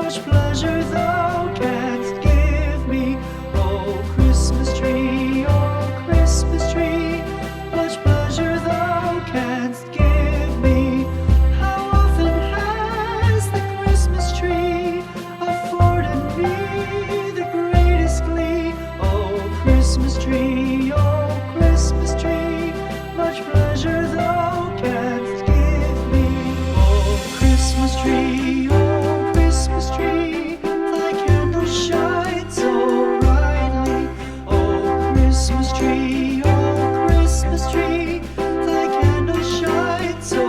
much pleasure thou canst give me. Oh Christmas tree, much pleasure thou canst give me. How often has the Christmas tree afforded me the greatest glee. Oh Christmas tree, much pleasure thou canst give me. Oh Christmas tree, thy candles shine so brightly. Oh Christmas tree, thy candles shine so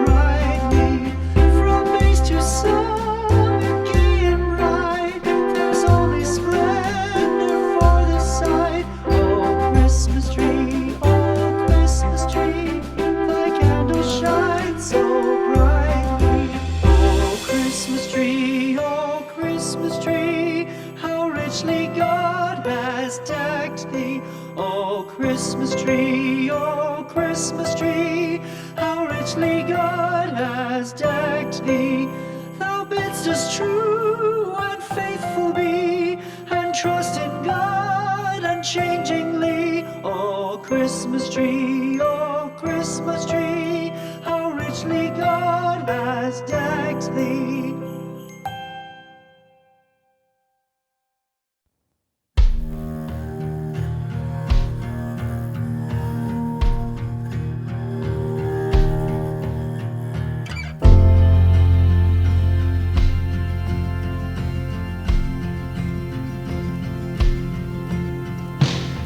brightly. From base to summit, gay and bright, there's only splendor for the sight. Oh Christmas tree, thy candles shine so brightly. Oh Christmas tree, how richly God has decked thee. Oh Christmas tree, how richly God has decked thee. Thou bidst us true and faithful be, and trust in God unchangingly. Oh Christmas tree, how richly God has decked thee.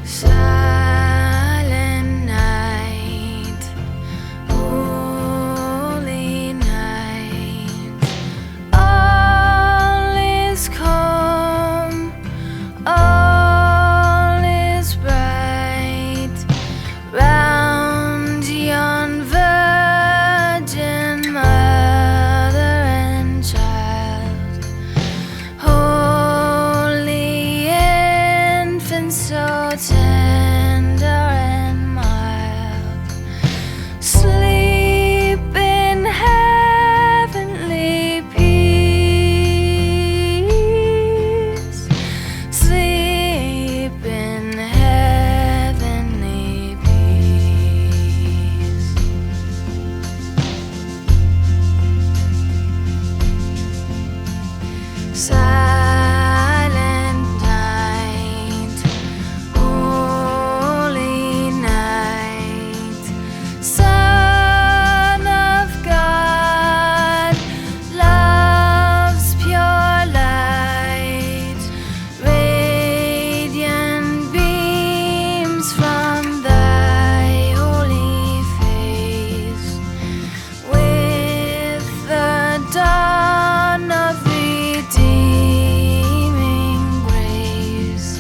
Silent night, holy night, all is calm, all is bright, round yon virgin mother and child, holy infant so tender and mild, sleep in heavenly peace, sleep in heavenly peace. Silent night, holy night, Son of God, love's pure light, radiant beams from thy holy face, with the dawn of redeeming grace.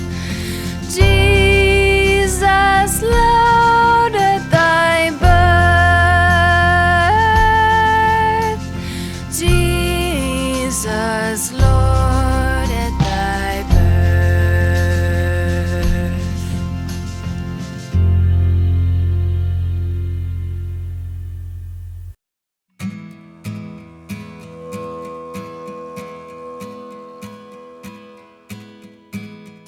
Jesus, Lord, at thy birth, Jesus, Lord, at thy birth.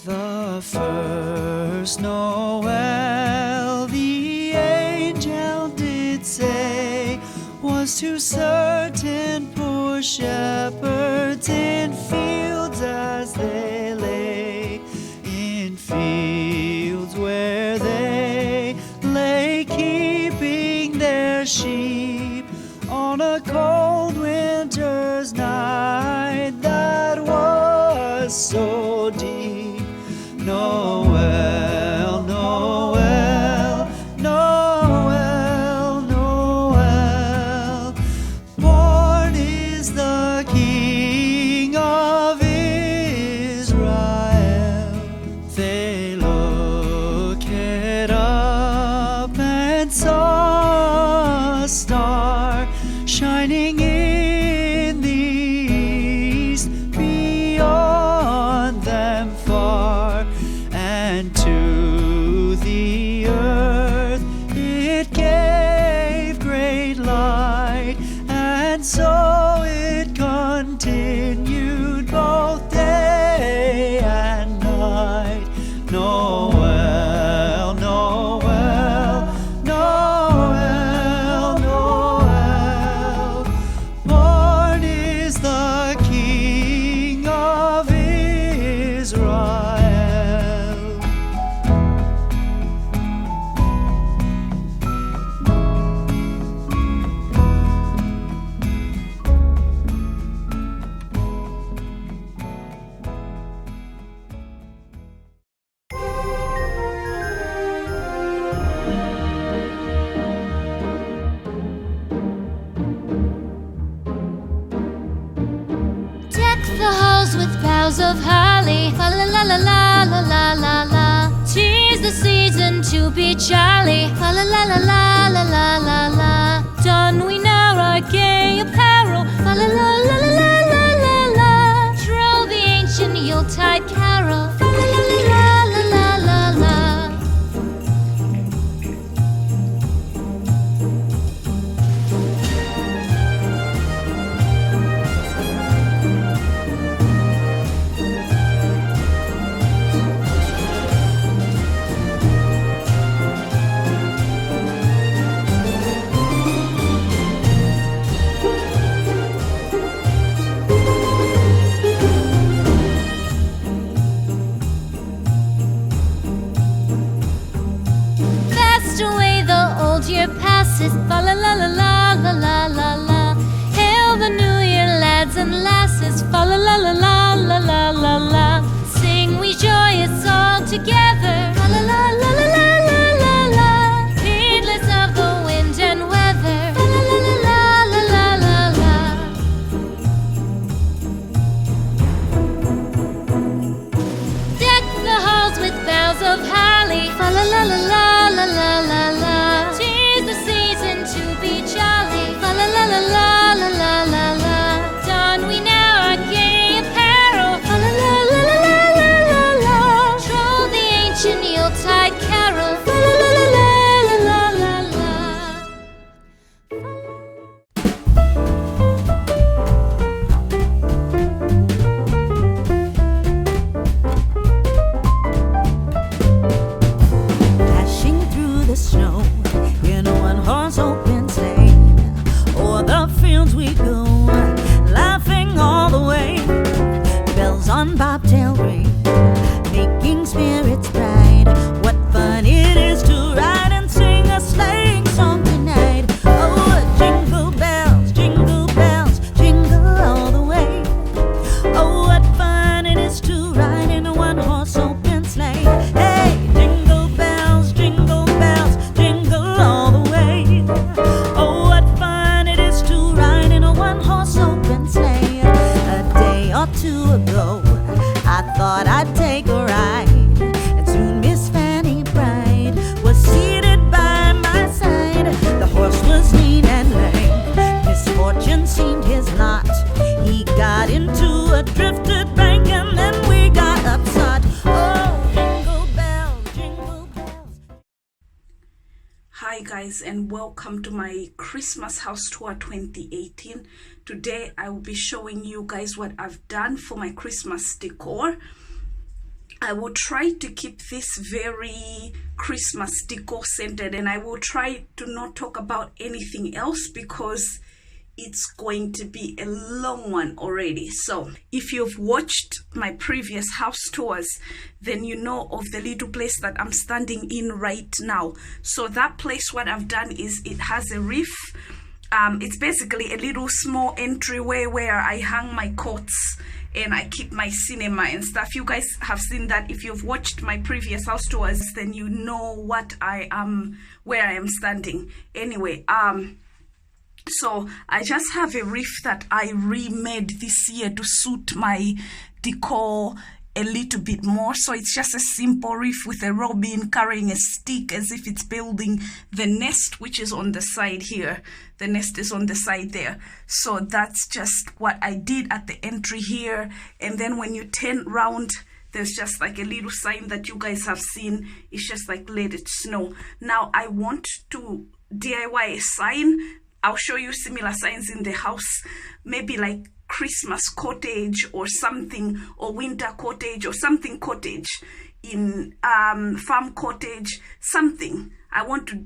The first Noel, the angel did say, was to certain poor shepherds in fields as they lay, in fields where they lay keeping their sheep on a cold winter's night that was so deep. Noel, Noel, Noel, Noel, born is the King of Israel. They looked up and saw a star shining in the east beyond them far. be jolly. Fa la la la la la la la la. Don we now our gay apparel. Fa la la la la la la la. Troll the ancient Yuletide carol. Fa la la la la la la la. Fast away the old year passes. Fa la la la la la la la la. Hail the new year, lads and lasses. Fa la la la la la la la la. Sing we joyous all together. Fa la la la la la la la la. Heedless of the wind and weather. Fa la la la la la la la. Deck the halls with boughs of holly. Fa la la la la la la la la. 'Tis the season to be jolly. Fa la la la la la la la la. Don we now our gay apparel. Fa la la la la la la la la. Troll the ancient Yuletide carol. Fa la la la la la la la la. Dashing through the snow in a one-horse open sleigh. O'er the fields we go, laughing all the way. Bells on bobtail ring, making spirits bright. What fun it is to ride and sing a sleighing song tonight. Oh, jingle bells, jingle all the way. Oh, what fun it is to ride in a one-horse open sleigh. Hey, jingle bells, jingle all the way. Oh, what fun it is to ride in a one-horse open sleigh. A day or two ago, I thought I'd take a ride, and soon Miss Fanny Bright was seated by my side. The horse was lean and lame, misfortune seemed his lot. He got into a drifted bank and then we got upset. Oh, jingle bells, jingle bells. Hi guys, and welcome to my Christmas house tour 2018. Today I will be showing you guys what I've done for my Christmas decor. I will try to keep this very Christmas decor centered, and I will try to not talk about anything else because it's going to be a long one already. So if you've watched my previous house tours, then you know of the little place that I'm standing in right now. So that place, what I've done is it has a roof. It's basically a little small entryway where I hang my coats and I keep my cinema and stuff. You guys have seen that. If you've watched my previous house tours, then you know what I am, where I am standing. Anyway, so I just have a reef that I remade this year to suit my decor a little bit more. So it's just a simple reef with a robin carrying a stick as if it's building the nest, which is on the side here. The nest is on the side there. So that's just what I did at the entry here. And then when you turn round, there's just like a little sign that you guys have seen. It's just like let it snow. Now I want to DIY a sign. I'll show you similar signs in the house, maybe like Christmas cottage or something, or winter cottage or something cottage, in farm cottage, something. I want to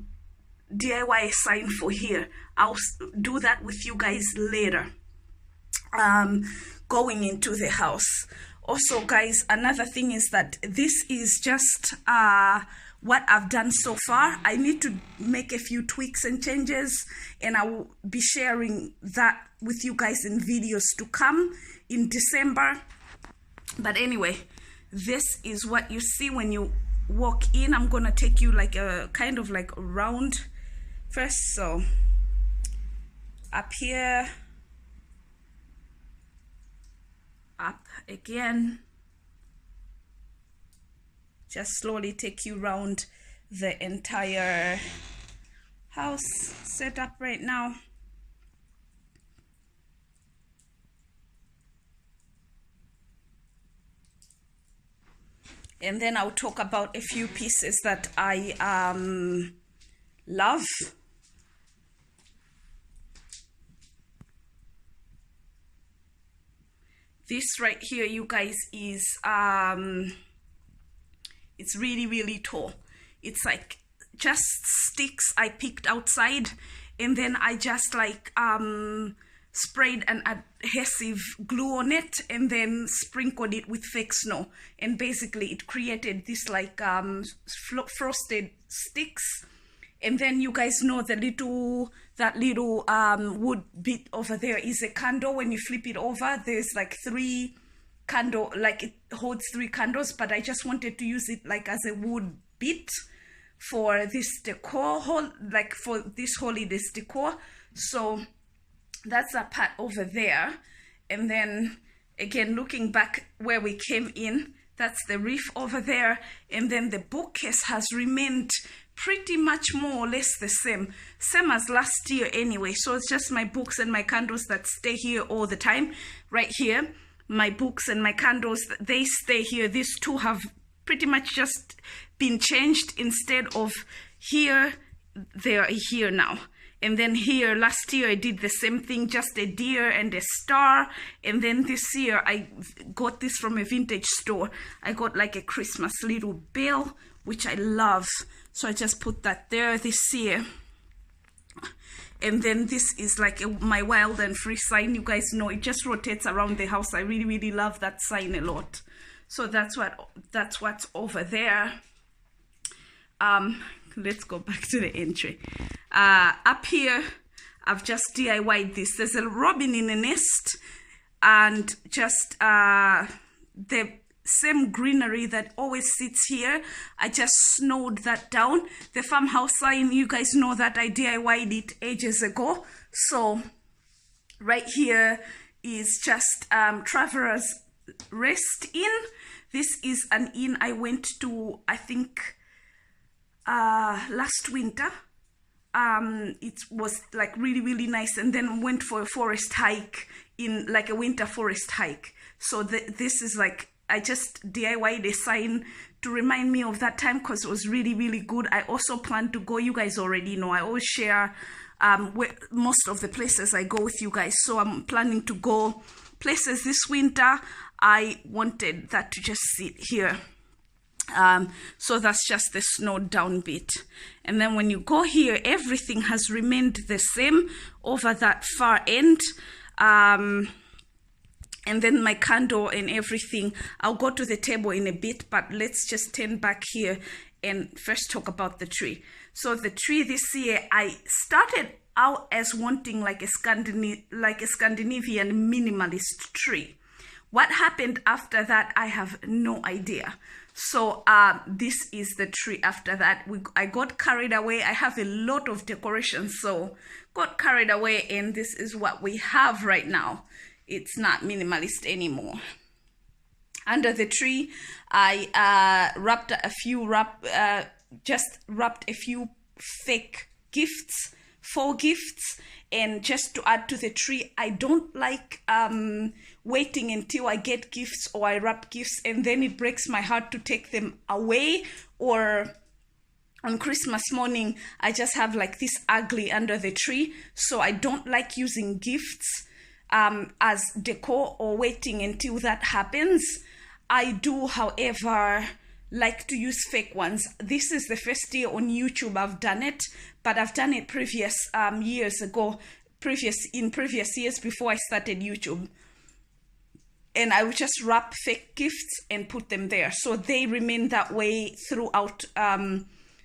DIY a sign for here. I'll do that with you guys later, going into the house. Also guys, another thing is that this is just what I've done so far. I need to make a few tweaks and changes, and I will be sharing that with you guys in videos to come in December. But anyway, this is what you see when you walk in. I'm gonna take you like a kind of like around first. So up here, up again, just slowly take you round the entire house set up right now. And then I'll talk about a few pieces that I love. This right here, you guys, is it's really, really tall. It's like just sticks I picked outside, and then I just like sprayed an adhesive glue on it and then sprinkled it with fake snow, and basically it created this like frosted sticks. And then you guys know that little wood bit over there is a candle. When you flip it over, there's like 3 candle, like it holds 3 candles, but I just wanted to use it like as a wood bit for this decor, like for this holidays decor. So that's that part over there. And then again, looking back where we came in, that's the reef over there. And then the bookcase has remained pretty much more or less the same as last year anyway. So it's just my books and my candles that stay here all the time. Right here, my books and my candles, they stay here. These two have pretty much just been changed. Instead of here, they are here now. And then here, last year I did the same thing, just a deer and a star. And then this year I got this from a vintage store. I got like a Christmas little bell, which I love. So I just put that there this year. And then this is like my wild and free sign. You guys know it just rotates around the house. I really, really love that sign a lot. So that's what's over there. Let's go back to the entry. Up here, I've just DIY'd this. There's a robin in a nest, and just the same greenery that always sits here. I just snowed that down. The farmhouse sign, you guys know that I DIY'd it ages ago. So right here is just Travelers Rest Inn. This is an inn I went to, I think, last winter. It was like really, really nice, and then went for a forest hike, in like a winter forest hike. So this is like, I just DIY'd a sign to remind me of that time, because it was really, really good. I also plan to go, you guys already know, I always share most of the places I go with you guys. So I'm planning to go places this winter. I wanted that to just sit here. So that's just the snowed down bit. And then when you go here, everything has remained the same over that far end. And then my candle and everything, I'll go to the table in a bit, but let's just turn back here and first talk about the tree. So the tree this year, I started out as wanting like a Scandinavian minimalist tree. What happened after that, I have no idea. So this is the tree after that. I got carried away. I have a lot of decorations, so got carried away, and this is what we have right now. It's not minimalist anymore. Under the tree, I wrapped a few fake gifts, 4 gifts. And just to add to the tree, I don't like waiting until I get gifts or I wrap gifts and then it breaks my heart to take them away, or on Christmas morning I just have like this ugly under the tree. So I don't like using gifts as decor or waiting until that happens. I do, however, like to use fake ones. This is the first year on YouTube I've done it, but I've done it previous years ago, in previous years before I started YouTube. And I would just wrap fake gifts and put them there, so they remain that way throughout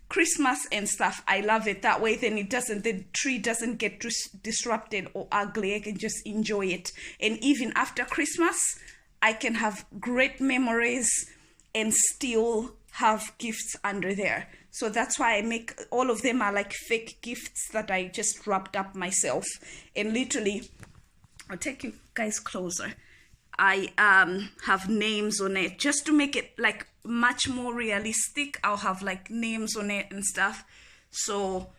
Christmas and stuff. I love it that way. Then the tree doesn't get disrupted or ugly. I can just enjoy it, and even after Christmas I can have great memories and still have gifts under there. So that's why I make all of them are like fake gifts that I just wrapped up myself. And literally, I'll take you guys closer. I have names on it just to make it like much more realistic. I'll have like names on it and stuff. So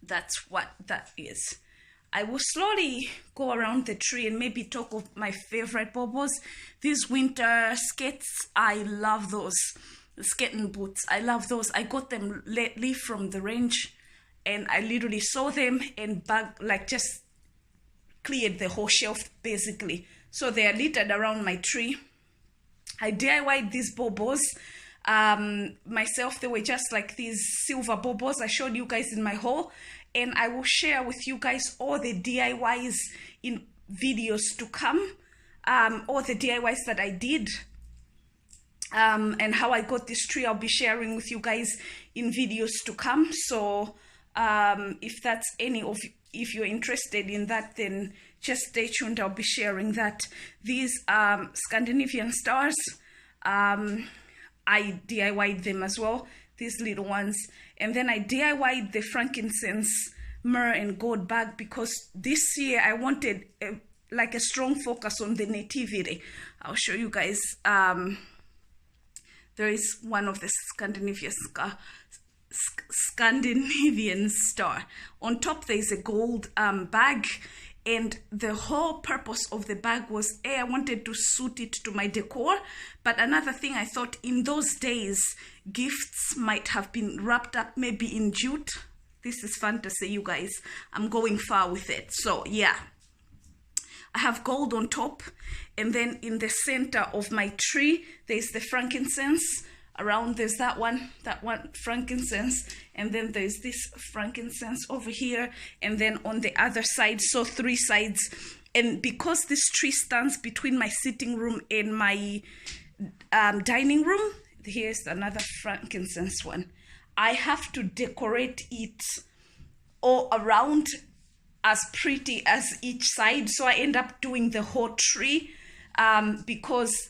that's what that is. I will slowly go around the tree and maybe talk of my favorite baubles. These winter skates, I love those. The skating boots, I love those. I got them lately from the range, and I literally saw them and just cleared the whole shelf basically. So they are littered around my tree. I DIY'd these baubles myself. They were just like these silver baubles I showed you guys in my haul, and I will share with you guys all the DIYs in videos to come, all the DIYs that I did, and how I got this tree. I'll be sharing with you guys in videos to come. So if that's if you're interested in that, then just stay tuned. I'll be sharing that. These Scandinavian stars, I DIY'd them as well, these little ones. And then I DIY'd the frankincense, myrrh and gold bag, because this year I wanted like a strong focus on the nativity. I'll show you guys. There is one of the Scandinavian star. On top there is a gold bag, and the whole purpose of the bag was I wanted to suit it to my decor. But another thing, I thought in those days gifts might have been wrapped up maybe in jute. This is fantasy, you guys. I'm going far with it. So yeah, I have gold on top, and then in the center of my tree there's the frankincense. Around there's that one frankincense, and then there's this frankincense over here, and then on the other side, so 3 sides. And because this tree stands between my sitting room and my dining room, here's another frankincense one. I have to decorate it all around as pretty as each side, so I end up doing the whole tree because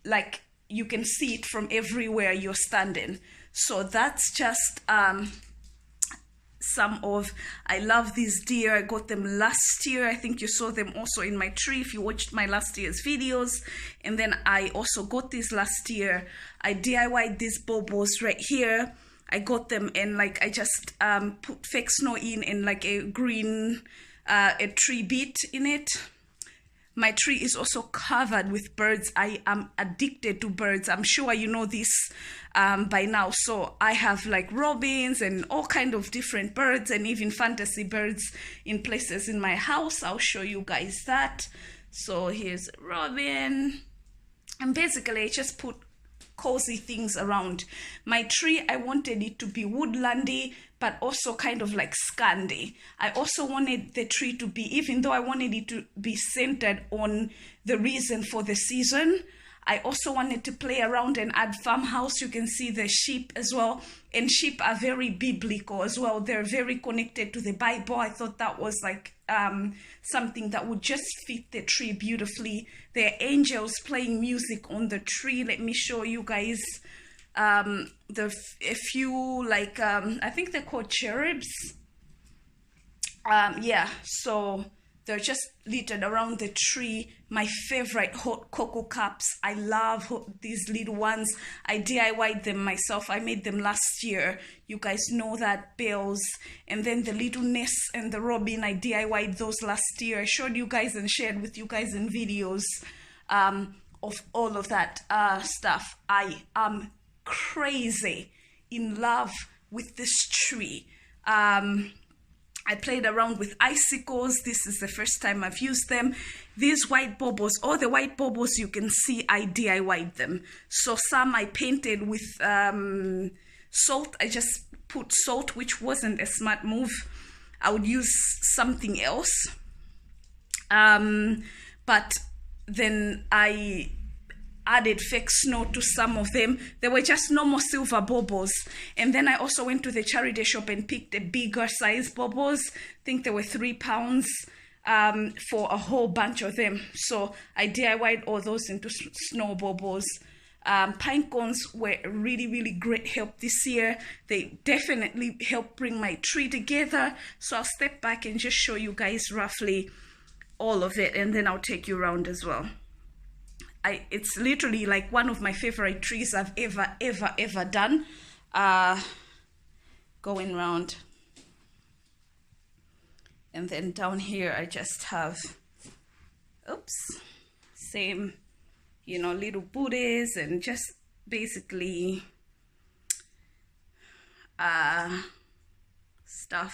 like you can see it from everywhere you're standing. So that's just some of, I love these deer. I got them last year. I think you saw them also in my tree if you watched my last year's videos. And then I also got these last year. I DIY'd these baubles right here. I got them, and like I just put fake snow in and like a green a tree bit in it. My tree is also covered with birds. I am addicted to birds. I'm sure you know this by now. So I have like robins and all kind of different birds, and even fantasy birds in places in my house. I'll show you guys that. So here's a robin. And basically I just put cozy things around my tree. I wanted it to be woodlandy, but also kind of like Scandi. I also wanted the tree to be, even though I wanted it to be centered on the reason for the season, I also wanted to play around and add farmhouse. You can see the sheep as well, and sheep are very biblical as well. They're very connected to the Bible. I thought that was like something that would just fit the tree beautifully. There are angels playing music on the tree. Let me show you guys a few, like I think they're called cherubs. Yeah, so they're just littered around the tree. My favorite hot cocoa cups. I love these little ones. I DIY'd them myself. I made them last year. You guys know that. Bells. And then the little nests and the robin, I DIY'd those last year. I showed you guys and shared with you guys in videos of all of that stuff. I am crazy in love with this tree. I played around with icicles. This is the first time I've used them. These white baubles, all the white baubles you can see, I DIY'd them. So some I painted with salt. I just put salt, which wasn't a smart move. I would use something else. But then I added fake snow to some of them. They were just normal silver baubles. And then I also went to the charity shop and picked a bigger size baubles. I think they were £3 for a whole bunch of them. So I DIY'd all those into snow baubles. Pine cones were really, really great help this year. They definitely helped bring my tree together. So I'll step back and just show you guys roughly all of it, and then I'll take you around as well. It's literally like one of my favorite trees I've ever done. Going round. And then down here I just have, oops, same, you know, little Buddhas and just basically stuff.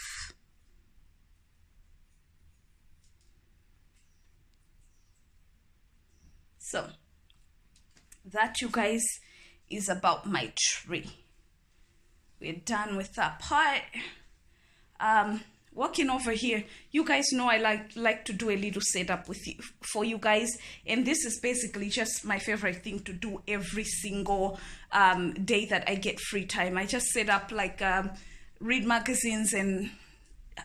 So that, you guys, is about my tree. We're done with that part. Walking over here, you guys know I like to do a little setup with you, for you guys, and this is basically just my favorite thing to do every single day that I get free time. I just set up, like, read magazines and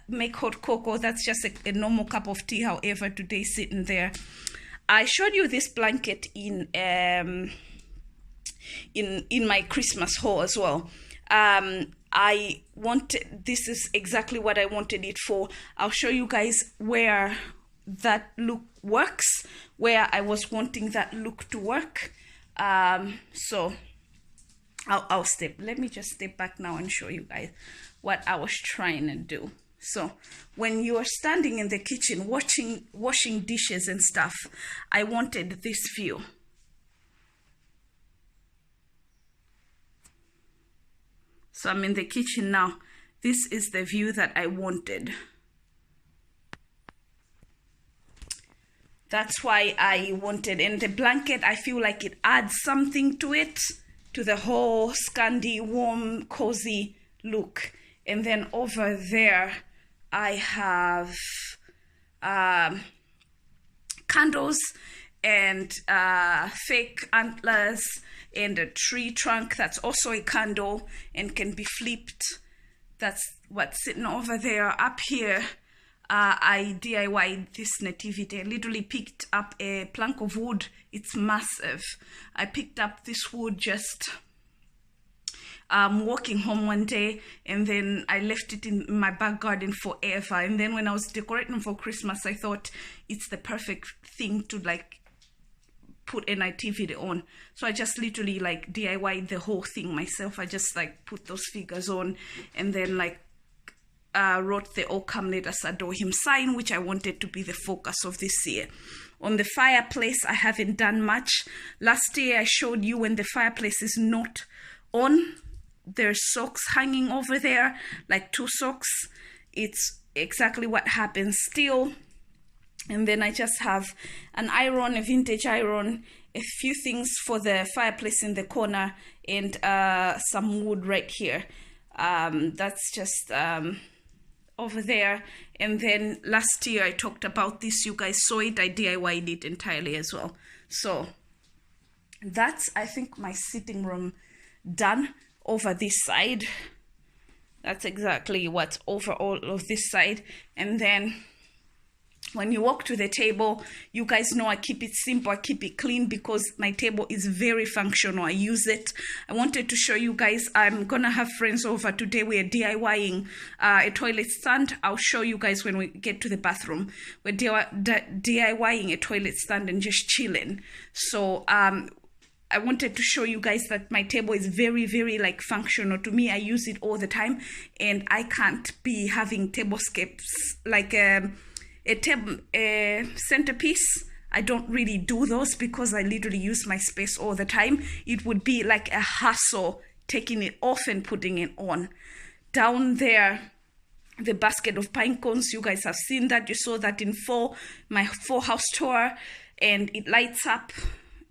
make hot cocoa. That's just a normal cup of tea. However, today sitting there, I showed you this blanket in my Christmas haul as well. I wanted, this is exactly what I wanted it for. I'll show you guys where that look works, where I was wanting that look to work. So I'll let me just step back now and show you guys what I was trying to do. So when you are standing in the kitchen washing dishes and stuff, I wanted this view. So I'm in the kitchen now. This is the view that I wanted. That's why I wanted, and the blanket, I feel like it adds something to it, to the whole Scandi, warm, cozy look. And then over there, I have candles and fake antlers and a tree trunk that's also a candle and can be flipped. That's what's sitting over there. Up here, I DIY'd this nativity. I literally picked up a plank of wood. It's massive. I picked up this wood just walking home one day, and then I left it in my back garden forever. And then when I was decorating for Christmas, I thought it's the perfect thing to, like, put a nativity on. So I just literally, like, DIY'd the whole thing myself. I just, like, put those figures on, and then, like, wrote the "Oh come let us adore him" sign, which I wanted to be the focus of this year. On the fireplace, I haven't done much. Last year I showed you when the fireplace is not on, there's socks hanging over there, like 2 socks. It's exactly what happens still. And then I just have an iron, a vintage iron, a few things for the fireplace in the corner, and some wood right here. That's just over there. And then last year I talked about this, you guys saw it. I DIY'd it entirely as well. So that's, I think, my sitting room done over this side. That's exactly what's over all of this side. And then when you walk to the table, you guys know I keep it simple, I keep it clean, because my table is very functional. I use it. I wanted to show you guys, I'm gonna have friends over today. We're DIYing a toilet stand. I'll show you guys when we get to the bathroom. We're DIYing a toilet stand and just chilling. So I wanted to show you guys that my table is very, very, like, functional to me. I use it all the time, and I can't be having tablescapes, like a centerpiece. I don't really do those because I literally use my space all the time. It would be like a hassle taking it off and putting it on. Down there, the basket of pine cones, you guys have seen that. You saw that in my 4-house tour, and it lights up.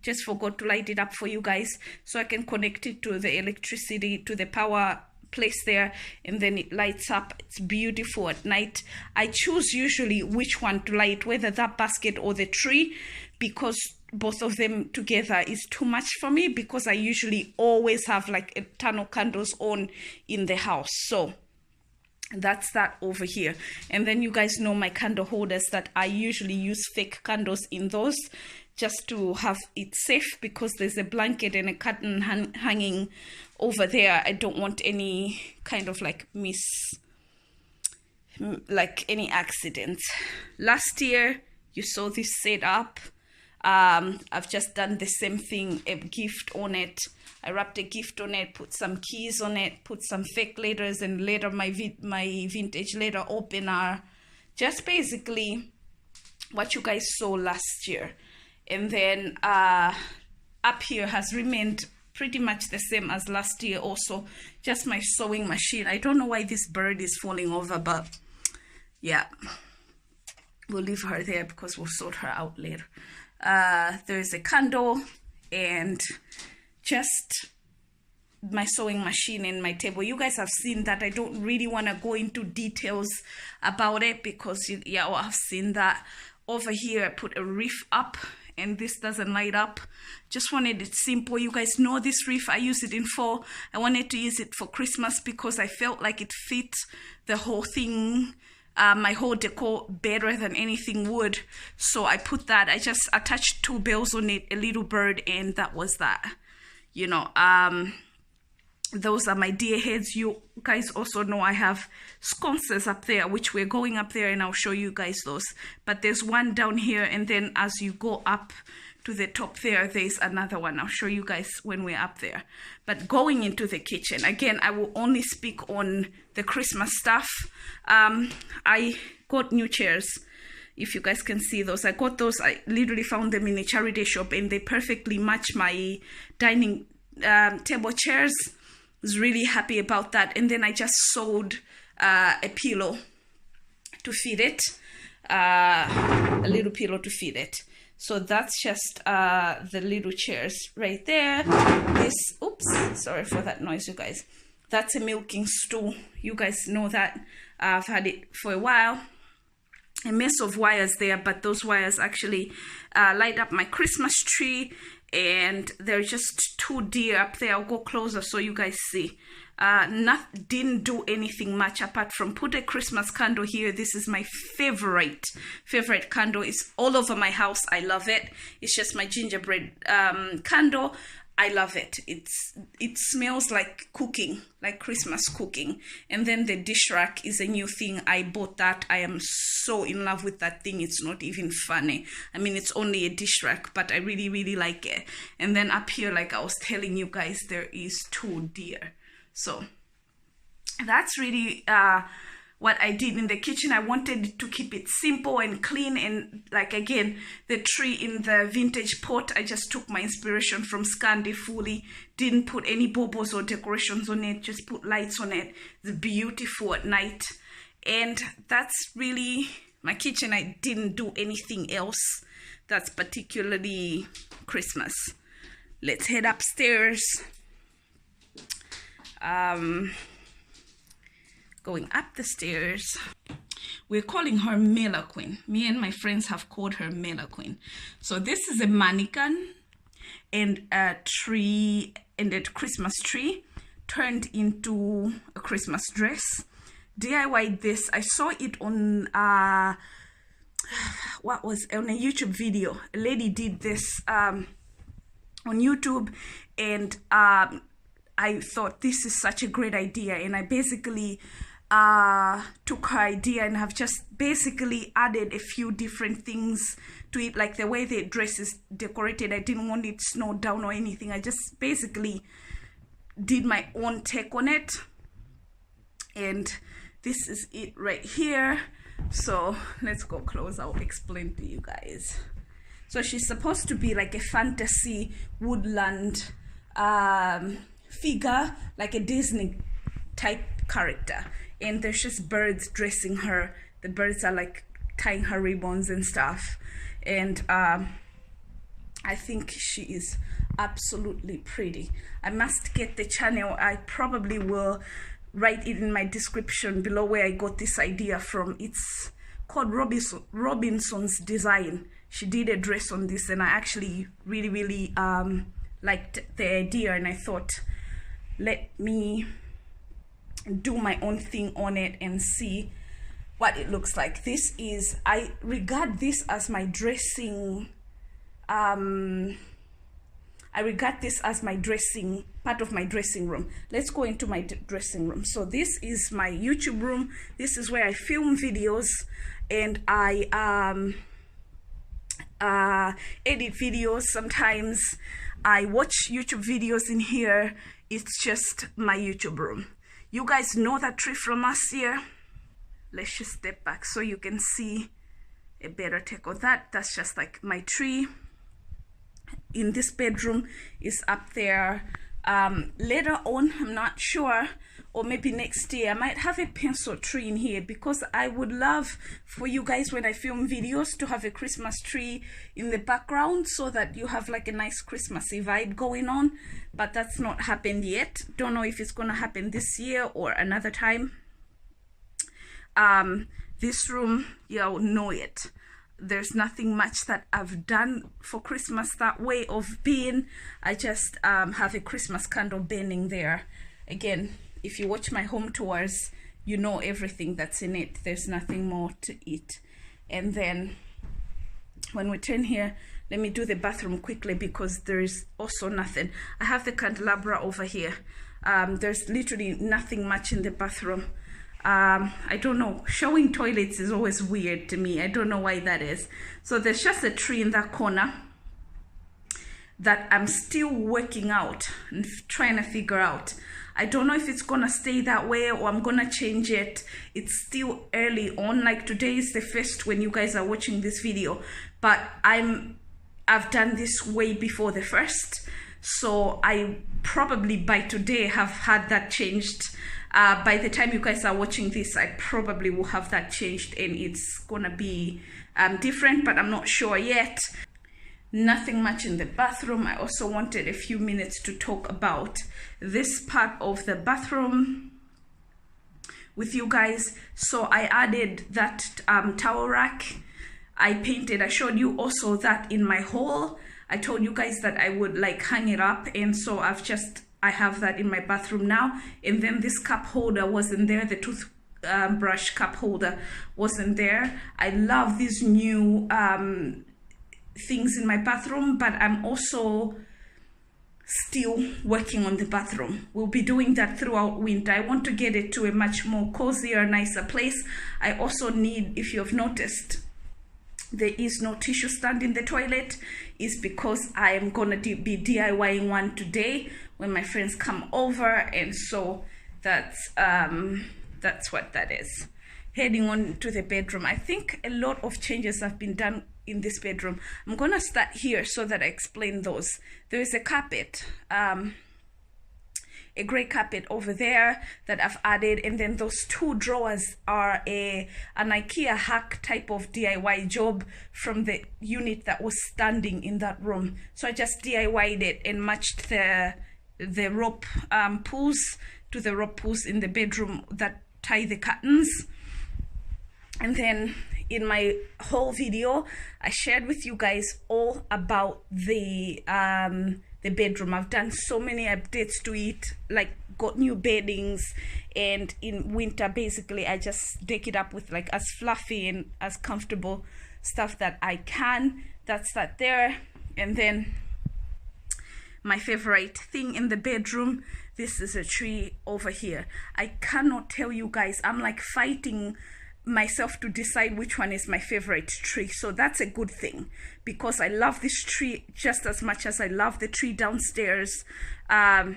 Just forgot to light it up for you guys so I can connect it to the electricity, to the power place there, and then it lights up. It's beautiful at night. I choose usually which one to light, whether that basket or the tree, because both of them together is too much for me, because I usually always have like a ton of candles on in the house. So that's that over here. And then you guys know my candle holders, that I usually use fake candles in those, just to have it safe, because there's a blanket and a curtain hanging over there. I don't want any kind of like any accidents. Last year, you saw this set up. I've just done the same thing, a gift on it. I wrapped a gift on it, put some keys on it, put some fake letters, and later my vintage letter opener. Just basically what you guys saw last year. And then up here has remained pretty much the same as last year also. Just my sewing machine. I don't know why this bird is falling over, but yeah, we'll leave her there because we'll sort her out later. There's a candle and just my sewing machine and my table. You guys have seen that. I don't really want to go into details about it because yeah, well, I've seen that. Over here I put a reef up and this doesn't light up. Just wanted it simple. You guys know this reef, I use it in fall. I wanted to use it for Christmas because I felt like it fit the whole thing, my whole decor better than anything would. So I put that. I just attached 2 bells on it, a little bird, and that was that. You know, those are my deer heads. You guys also know I have sconces up there, which we're going up there and I'll show you guys those. But there's one down here, and then as you go up to the top there's another one. I'll show you guys when we're up there. But going into the kitchen, again, I will only speak on the Christmas stuff. I got new chairs. If you guys can see those, I got those. I literally found them in a charity shop and they perfectly match my dining table chairs. I was really happy about that. And then I just sewed a pillow to fit it, a little pillow to fit it. So that's just the little chairs right there. This, oops, sorry for that noise, you guys. That's a milking stool. You guys know that. I've had it for a while. A mess of wires there, but those wires actually light up my Christmas tree. And there's just 2 deer up there. I'll go closer so you guys see. Didn't do anything much apart from put a Christmas candle here. This is my favorite candle. It's all over my house. I love it. It's just my gingerbread candle. I love it. It smells like cooking, like Christmas cooking. And then the dish rack is a new thing. I bought that. I am so in love with that thing. It's not even funny. I mean, it's only a dish rack, but I really like it. And then up here, like I was telling you guys, there is 2 deer. So that's really what I did in the kitchen. I wanted to keep it simple and clean, and like again, the tree in the vintage pot, I just took my inspiration from Scandi fully. Didn't put any baubles or decorations on it, just put lights on it. It's beautiful at night. And that's really my kitchen. I didn't do anything else that's particularly Christmas. Let's head upstairs. Going up the stairs, we're calling her Mela Queen. Me and my friends have called her Mela Queen. So this is a mannequin and a tree, and a Christmas tree turned into a Christmas dress. DIY'd this. I saw it on on a YouTube video. A lady did this on YouTube, and I thought this is such a great idea, and I basically took her idea and have just basically added a few different things to it, like the way the dress is decorated. I didn't want it snowed down or anything. I just basically did my own take on it, and this is it right here. So let's go close. I'll explain to you guys. So she's supposed to be like a fantasy woodland figure, like a Disney type character, and there's just birds dressing her. The birds are like tying her ribbons and stuff, and I think she is absolutely pretty. I must get the channel. I probably will write it in my description below where I got this idea from. It's called Robinson's Design. She did a dress on this, and I actually really liked the idea, and I thought, let me do my own thing on it and see what it looks like. This is, I regard this as my dressing, I regard this as my dressing, part of my dressing room. Let's go into my dressing room. So this is my YouTube room. This is where I film videos, and I edit videos. Sometimes I watch YouTube videos in here. It's just my YouTube room. You guys know that tree from last year. Let's just step back so you can see a better take of that. That's just like my tree. In this bedroom is up there. Later on, I'm not sure, or maybe next year, I might have a pencil tree in here, because I would love for you guys, when I film videos, to have a Christmas tree in the background so that you have like a nice Christmassy vibe going on. But that's not happened yet. Don't know if it's gonna happen this year or another time. This room, you'll know it. There's nothing much that I've done for Christmas that way of being. I just have a Christmas candle burning there. Again, if you watch my home tours, you know everything that's in it. There's nothing more to it. And then when we turn here, let me do the bathroom quickly, because there's also nothing. I have the candelabra over here. There's literally nothing much in the bathroom. I don't know, showing toilets is always weird to me. I don't know why that is. So there's just a tree in that corner that I'm still working out and trying to figure out. I don't know if it's gonna stay that way or I'm gonna change it. It's still early on. Like today is the first when you guys are watching this video, but I've done this way before the first, so I probably by today have had that changed. By the time you guys are watching this, I probably will have that changed and it's gonna be different, but I'm not sure yet. Nothing much in the bathroom. I also wanted a few minutes to talk about this part of the bathroom with you guys. So I added that towel rack. I painted, I showed you also that in my haul. I told you guys that I would like hang it up, and so I have that in my bathroom now. And then this cup holder wasn't there, the toothbrush cup holder wasn't there. I love these new things in my bathroom, but I'm also still working on the bathroom. We'll be doing that throughout winter. I want to get it to a much more cozier, nicer place. I also need, if you've noticed, there is no tissue stand in the toilet. Is because I am gonna be DIYing one today when my friends come over, and so that's what that is. Heading on to the bedroom, I think a lot of changes have been done in this bedroom. I'm gonna start here so that I explain those. There is a carpet, a gray carpet over there that I've added, and then those two drawers are an IKEA hack type of DIY job from the unit that was standing in that room. So I just DIY'd it and matched the rope pulls to the rope pulls in the bedroom that tie the curtains. And then in my whole video, I shared with you guys all about the bedroom. I've done so many updates to it, like got new beddings, and in winter basically I just deck it up with like as fluffy and as comfortable stuff that I can. That's that there. And then my favorite thing in the bedroom, this is a tree over here. I cannot tell you guys, I'm like fighting myself to decide which one is my favorite tree. So that's a good thing, because I love this tree just as much as I love the tree downstairs. In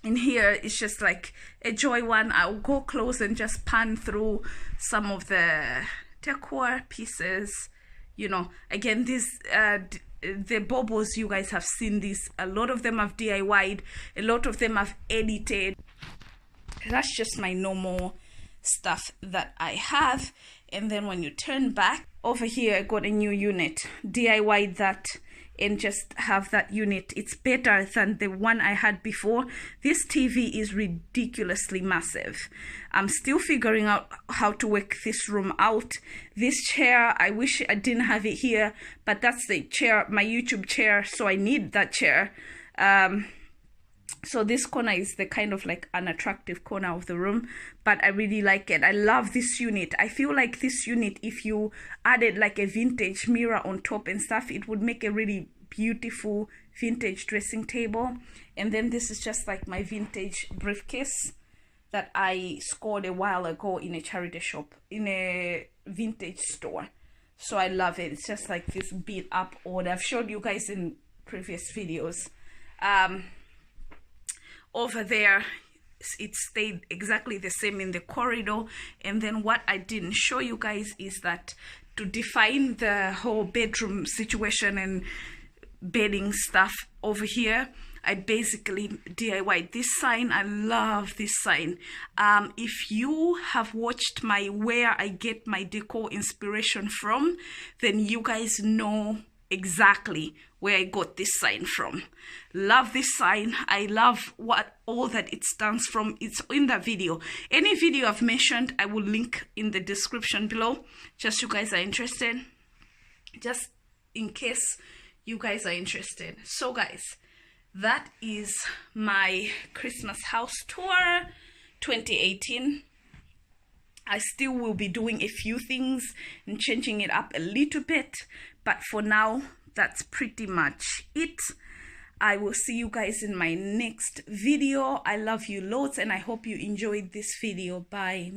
here it's just like a joy one. I'll go close and just pan through some of the decor pieces. You know, again, these the baubles, you guys have seen this. A lot of them I've DIY'd, a lot of them I've edited. That's just my normal stuff that I have. And then when you turn back over here, I got a new unit, DIY'd that and just have that unit. It's better than the one I had before. This TV is ridiculously massive. I'm still figuring out how to work this room out. This chair, I wish I didn't have it here, but that's the chair, my YouTube chair, so I need that chair. So this corner is the kind of like unattractive corner of the room, but I really like it. I love this unit. I feel like this unit, if you added like a vintage mirror on top and stuff, it would make a really beautiful vintage dressing table. And then this is just like my vintage briefcase that I scored a while ago in a charity shop, in a vintage store. so I love it. It's just like this beat up order. I've showed you guys in previous videos. Over there it stayed exactly the same in the corridor, and then what I didn't show you guys is that to define the whole bedroom situation and bedding stuff over here, I basically DIY this sign. I love this sign. If you have watched my where I get my decor inspiration from, then you guys know exactly where I got this sign from. Love this sign. I love what all that it stands from. It's in the video. Any video I've mentioned, I will link in the description below, just you guys are interested, just in case you guys are interested. So guys, that is my Christmas house tour 2018. I still will be doing a few things and changing it up a little bit, but for now, that's pretty much it. I will see you guys in my next video. I love you loads, and I hope you enjoyed this video. Bye.